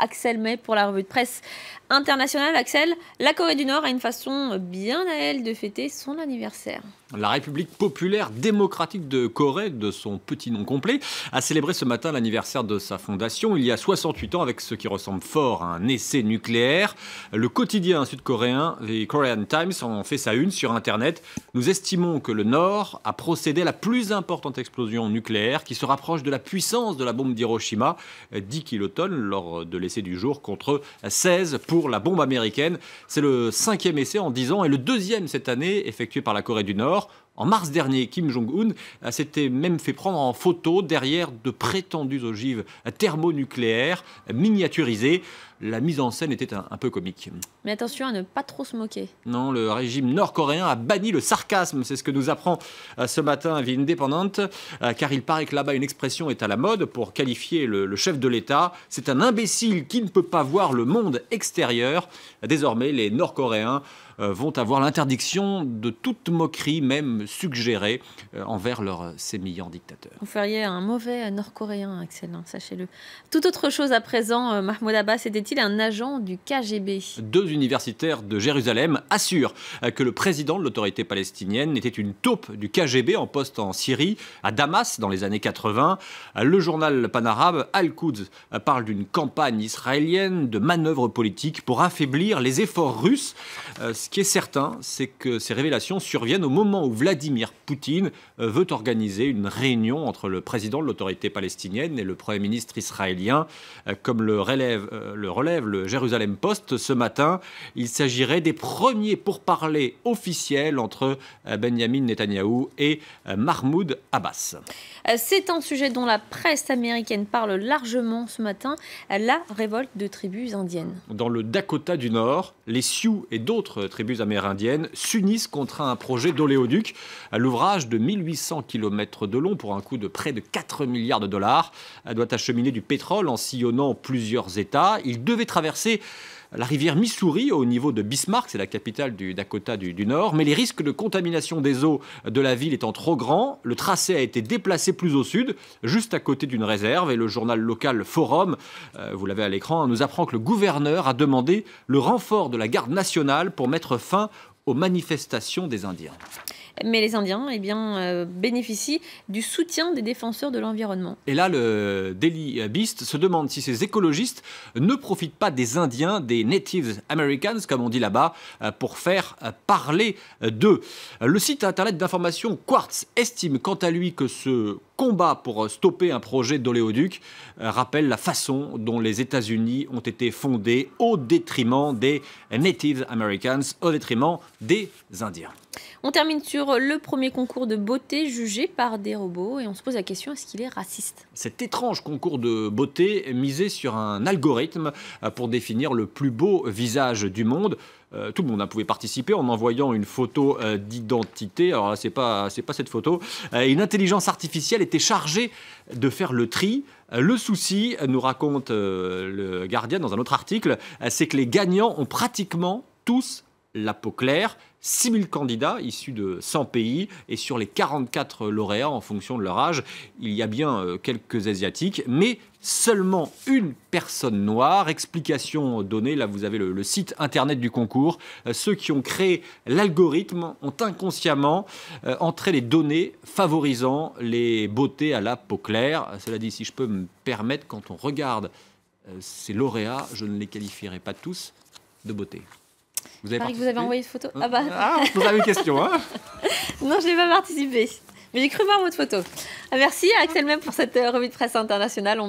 Axel May pour la revue de presse internationale. Axel, la Corée du Nord a une façon bien à elle de fêter son anniversaire. La République populaire démocratique de Corée, de son petit nom complet, a célébré ce matin l'anniversaire de sa fondation il y a 68 ans avec ce qui ressemble fort à un essai nucléaire. Le quotidien sud-coréen, The Korean Times, en fait sa une sur Internet. Nous estimons que le Nord a procédé à la plus importante explosion nucléaire qui se rapproche de la puissance de la bombe d'Hiroshima, 10 kilotonnes lors de l'essai du jour contre 16 pour la bombe américaine. C'est le 5e essai en 10 ans et le 2e cette année effectué par la Corée du Nord. En mars dernier, Kim Jong-un s'était même fait prendre en photo derrière de prétendues ogives thermonucléaires miniaturisées. La mise en scène était un peu comique. Mais attention à ne pas trop se moquer. Non, le régime nord-coréen a banni le sarcasme. C'est ce que nous apprend ce matin The Independent, car il paraît que là-bas une expression est à la mode pour qualifier le chef de l'État. C'est un imbécile qui ne peut pas voir le monde extérieur. Désormais, les Nord-Coréens vont avoir l'interdiction de toute moquerie, même suggérée, envers leur sémillant dictateur. Vous feriez un mauvais Nord-Coréen, Axel, sachez-le. Toute autre chose à présent, Mahmoud Abbas était-il un agent du KGB? Deux universitaires de Jérusalem assurent que le président de l'autorité palestinienne était une taupe du KGB en poste en Syrie, à Damas, dans les années 80. Le journal panarabe Al-Quds parle d'une campagne israélienne de manœuvres politiques pour affaiblir les efforts russes. Ce qui est certain, c'est que ces révélations surviennent au moment où Vladimir Poutine veut organiser une réunion entre le président de l'autorité palestinienne et le Premier ministre israélien. Comme le relève le Jérusalem Post ce matin, il s'agirait des premiers pourparlers officiels entre Benyamin Netanyahou et Mahmoud Abbas. C'est un sujet dont la presse américaine parle largement ce matin, la révolte de tribus indiennes. Dans le Dakota du Nord, les Sioux et d'autres tribus amérindiennes s'unissent contre un projet d'oléoduc. L'ouvrage de 1800 km de long pour un coût de près de 4 milliards de dollars doit acheminer du pétrole en sillonnant plusieurs États. Il devait traverser la rivière Missouri au niveau de Bismarck, c'est la capitale du Dakota du Nord, mais les risques de contamination des eaux de la ville étant trop grands, le tracé a été déplacé plus au sud, juste à côté d'une réserve, et le journal local Forum, vous l'avez à l'écran, nous apprend que le gouverneur a demandé le renfort de la garde nationale pour mettre fin aux manifestations des Indiens. Mais les Indiens bénéficient du soutien des défenseurs de l'environnement. Et là, le Daily Beast se demande si ces écologistes ne profitent pas des Indiens, des Native Americans, comme on dit là-bas, pour faire parler d'eux. Le site internet d'information Quartz estime quant à lui que ce combat pour stopper un projet d'oléoduc rappelle la façon dont les États-Unis ont été fondés au détriment des Native Americans, au détriment des Indiens. On termine sur le premier concours de beauté jugé par des robots et on se pose la question, est-ce qu'il est raciste? Cet étrange concours de beauté misait sur un algorithme pour définir le plus beau visage du monde. Tout le monde pouvait participer en envoyant une photo d'identité. Alors là, c'est pas cette photo. Une intelligence artificielle était chargée de faire le tri. Le souci, nous raconte le Guardian dans un autre article, c'est que les gagnants ont pratiquement tous la peau claire. 6000 candidats issus de 100 pays et sur les 44 lauréats en fonction de leur âge, il y a bien quelques Asiatiques, mais seulement une personne noire. Explication donnée, là vous avez le site internet du concours. Ceux qui ont créé l'algorithme ont inconsciemment entré les données favorisant les beautés à la peau claire. Cela dit, si je peux me permettre, quand on regarde ces lauréats, je ne les qualifierai pas tous de beauté. Vous avez envoyé une photo. Vous avez une question, hein? Non, je n'ai pas participé. Mais j'ai cru voir votre photo. Merci à Axel May pour cette revue de presse internationale.